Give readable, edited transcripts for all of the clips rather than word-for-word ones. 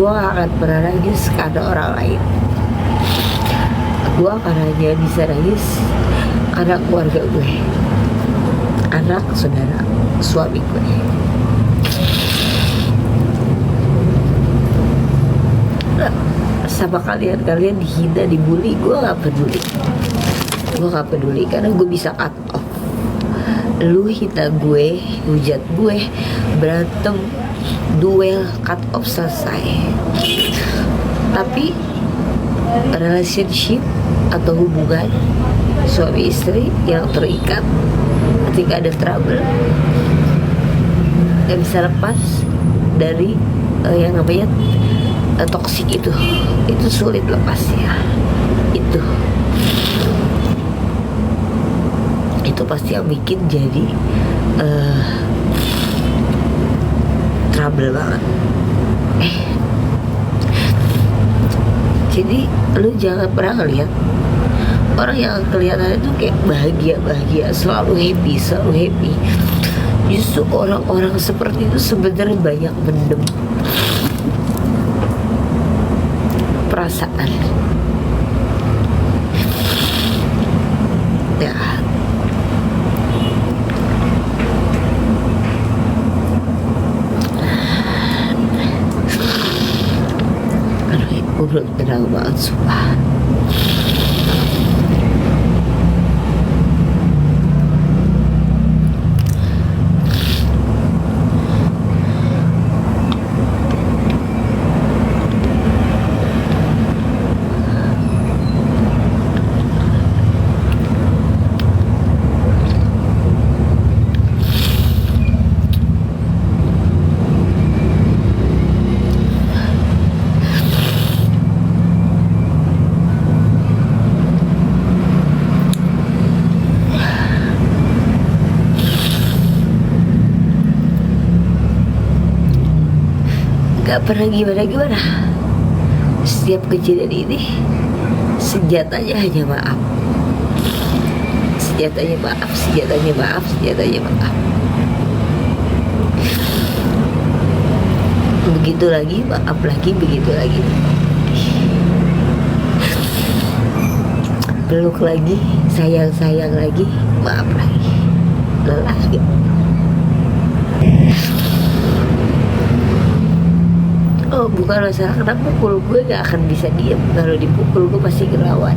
gue gak akan pernah nangis karena orang lain. Gue akan hanya bisa nangis karena keluarga gue, anak, saudara, suami gue. Sama kalian dihina, dibully, gue gak peduli. Gue gak peduli karena gue bisa cut off. Lu hina gue, hujat gue, berantem, duel, cut off, selesai. Tapi relationship atau hubungan suami istri yang terikat ketika ada trouble gak bisa lepas dari yang namanya toksik itu sulit lepasnya. Itu pasti yang bikin jadi trouble banget. Jadi lu jangan pernah ngeliat orang yang kelihatan itu kayak bahagia, selalu happy. Justru orang-orang seperti itu sebenarnya banyak mendem perasaan. Ya. Aduh, gue belum tenang banget, sumpah. Gak pernah gimana. Setiap kejadian ini senjatanya hanya maaf. Begitu lagi, maaf lagi, begitu lagi. Peluk lagi, sayang lagi, maaf lagi. Lelah gitu. Oh, bukan masalah kenapa pukul gue gak akan bisa diem. Kalau dipukul gue pasti ngelawan.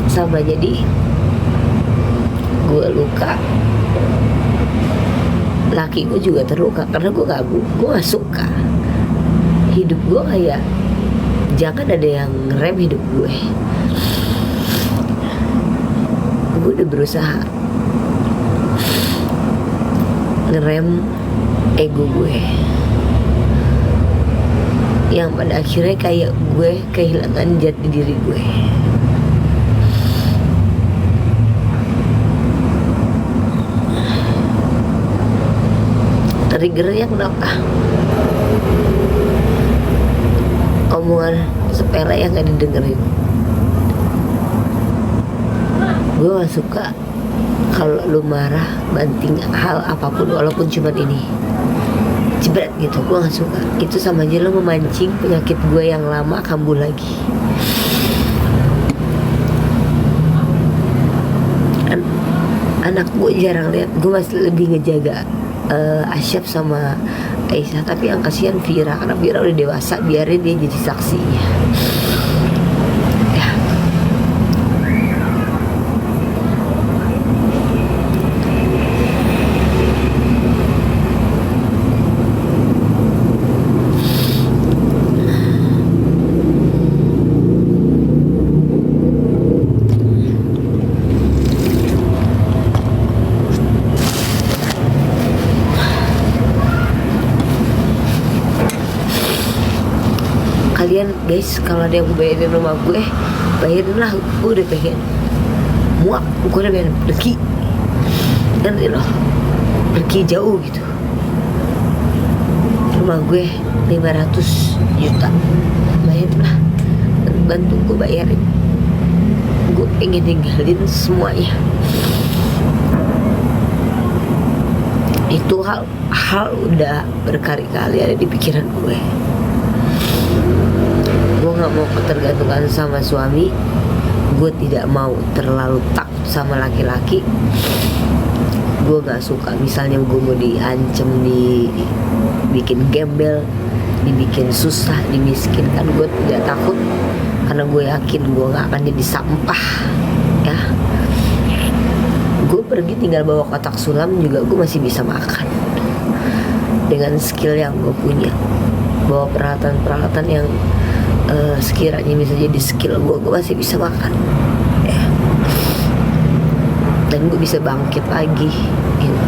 Sama, jadi gue luka, laki gue juga terluka karena gue gak suka hidup gue kayak jangan ada yang ngerem hidup gue. Gue udah berusaha ngerem ego gue yang pada akhirnya kayak gue kehilangan jati diri gue. Triggernya kenapa? Omongan sepele yang gak didengerin. Gue gak suka kalau lu marah banting hal apapun, walaupun cuma ini jebret gitu, gue gak suka. Itu sama aja lo memancing penyakit gue yang lama kambuh lagi. Anak gue jarang lihat, gue masih lebih ngejaga Asyaf sama Aisyah. Tapi yang kasihan Vira, karena Vira udah dewasa, biarin dia jadi saksinya. Kalian guys, kalau ada yang mau bayarin rumah gue, bayarin lah. Gue udah pengen muak, gue udah pengen pergi, nanti loh pergi jauh gitu. Rumah gue 500 juta, bayarin lah, bantu gue bayarin. Gue pengen tinggalin semuanya. Itu hal udah berkali-kali ada di pikiran gue. nggak mau ketergantungan sama suami, gue tidak mau terlalu takut sama laki-laki. Gue nggak suka misalnya gue mau diancam, dibikin gembel, dibikin susah, dimiskinkan. Gue tidak takut karena gue yakin gue nggak akan jadi sampah ya. Gue pergi tinggal bawa kotak sulam juga gue masih bisa makan dengan skill yang gue punya. Bawa peralatan-peralatan yang sekiranya bisa jadi skill gue masih bisa makan ya. Dan gue bisa bangkit lagi gitu.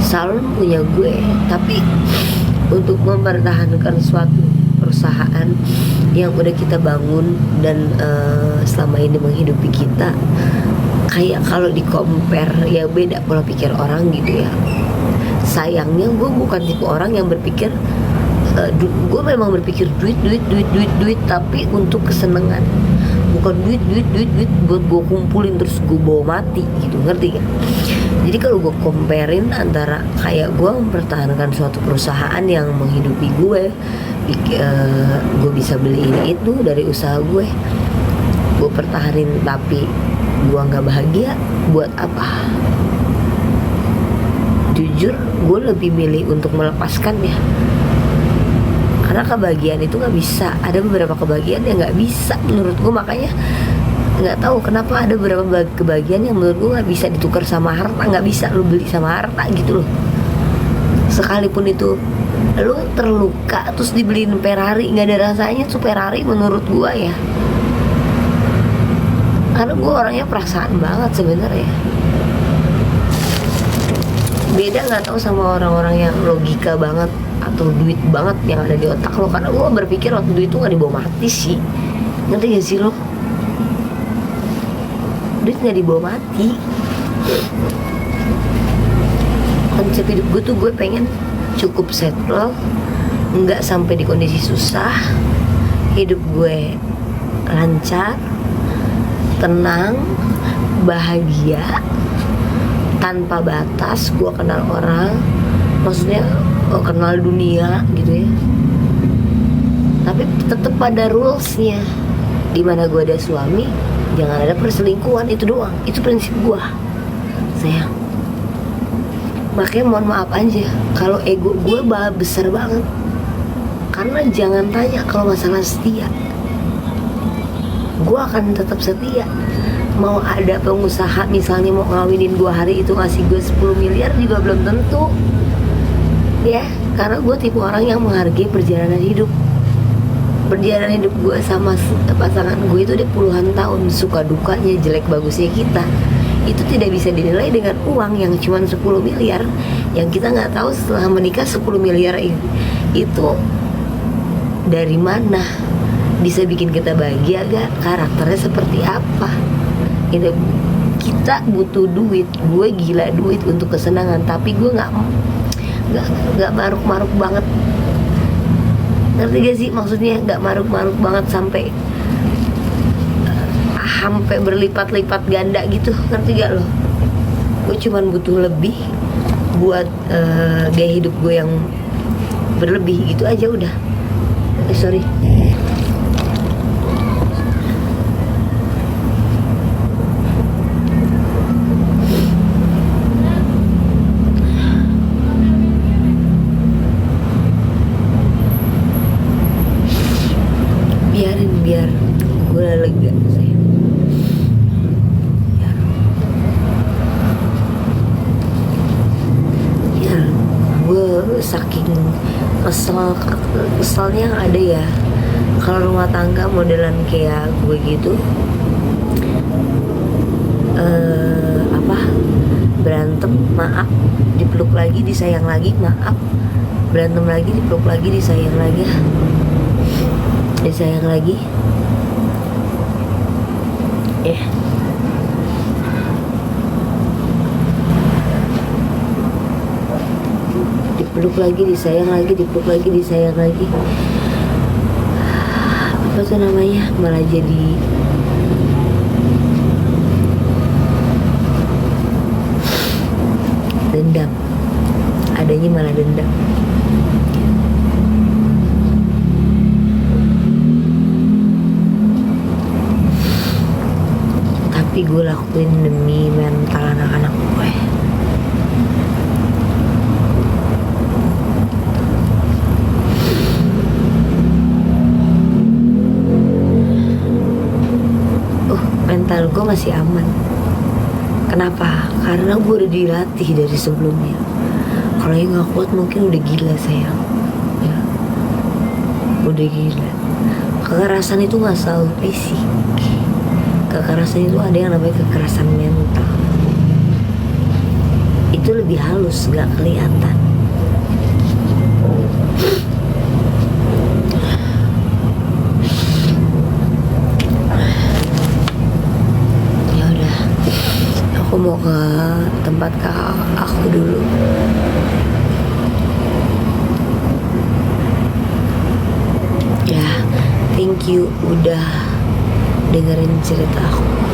Salon punya gue, tapi untuk mempertahankan suatu perusahaan yang udah kita bangun dan selama ini menghidupi kita, kayak kalau di compare ya beda pola pikir orang gitu ya. Sayangnya gue bukan tipe orang yang berpikir gue memang berpikir duit, tapi untuk kesenangan, bukan duit buat gue kumpulin terus gue bawa mati gitu, ngerti gak? Jadi kalau gue comparein antara kayak gue mempertahankan suatu perusahaan yang menghidupi gue bisa beli ini itu dari usaha gue pertahanin, tapi gue nggak bahagia, buat apa? Jujur gue lebih milih untuk melepaskannya, karena kebahagiaan itu nggak bisa. Ada beberapa kebahagiaan yang nggak bisa menurut gue, makanya nggak tahu kenapa ada beberapa kebahagiaan yang menurut gue nggak bisa ditukar sama harta, nggak bisa lo beli sama harta gitu loh. Sekalipun itu lo terluka terus dibeliin Ferrari, nggak ada rasanya tuh Ferrari menurut gue ya. Karena gue orangnya perasaan banget sebenarnya. Beda nggak tahu sama orang-orang yang logika banget atau duit banget yang ada di otak lo. Karena gue berpikir waktu duit itu nggak dibawa mati sih, ngerti gak sih lo? Duit nggak dibawa mati. Konsep hidup gue tuh gue pengen cukup settle, nggak sampai di kondisi susah, hidup gue lancar, tenang, bahagia, tanpa batas. Gue kenal orang, maksudnya kenal dunia gitu ya, tapi tetap pada rulesnya. Dimana gue ada suami, jangan ada perselingkuhan, itu doang. Itu prinsip gue, sayang. Makanya mohon maaf aja kalau ego gue besar banget. Karena jangan tanya kalau masalah setia, gue akan tetap setia. Mau ada pengusaha misalnya mau ngawinin gue hari itu ngasih gue 10 miliar juga belum tentu ya. Karena gue tipe orang yang menghargai perjalanan hidup. Perjalanan hidup gue sama pasangan gue itu udah puluhan tahun. Suka dukanya, jelek bagusnya kita, itu tidak bisa dinilai dengan uang yang cuma 10 miliar. Yang kita gak tahu setelah menikah 10 miliar itu dari mana, bisa bikin kita bahagia gak, karakternya seperti apa gitu. Kita butuh duit. Gue gila duit untuk kesenangan, tapi gue gak maruk-maruk banget. Ngerti gak sih maksudnya? Gak maruk-maruk banget sampai berlipat-lipat ganda gitu, ngerti gak lo? Gue cuman butuh lebih buat gaya hidup gue yang berlebih gitu aja udah. Sorry. Biar gue lega, sayang. Ya, gue saking keselnya ada ya kalau rumah tangga modelan kayak gue gitu. Berantem, maaf, dipeluk lagi, disayang lagi, maaf, berantem lagi, dipeluk lagi, disayang lagi, disayang lagi. Dipeluk lagi, disayang lagi, dipeluk lagi, disayang lagi. apa tuh namanya, malah jadi dendam, adanya malah dendam. Tapi gue lakuin demi mental anak-anak gue. Mental gue masih aman. Kenapa? Karena gue udah dilatih dari sebelumnya. Kalau yang gak kuat mungkin udah gila sayang ya. Udah gila. Kekerasan itu gak selalu fisik. Kekerasan itu ada yang namanya kekerasan mental. Itu lebih halus, gak kelihatan. Aku mau ke tempat kakak aku dulu. Ya, thank you udah dengerin cerita aku.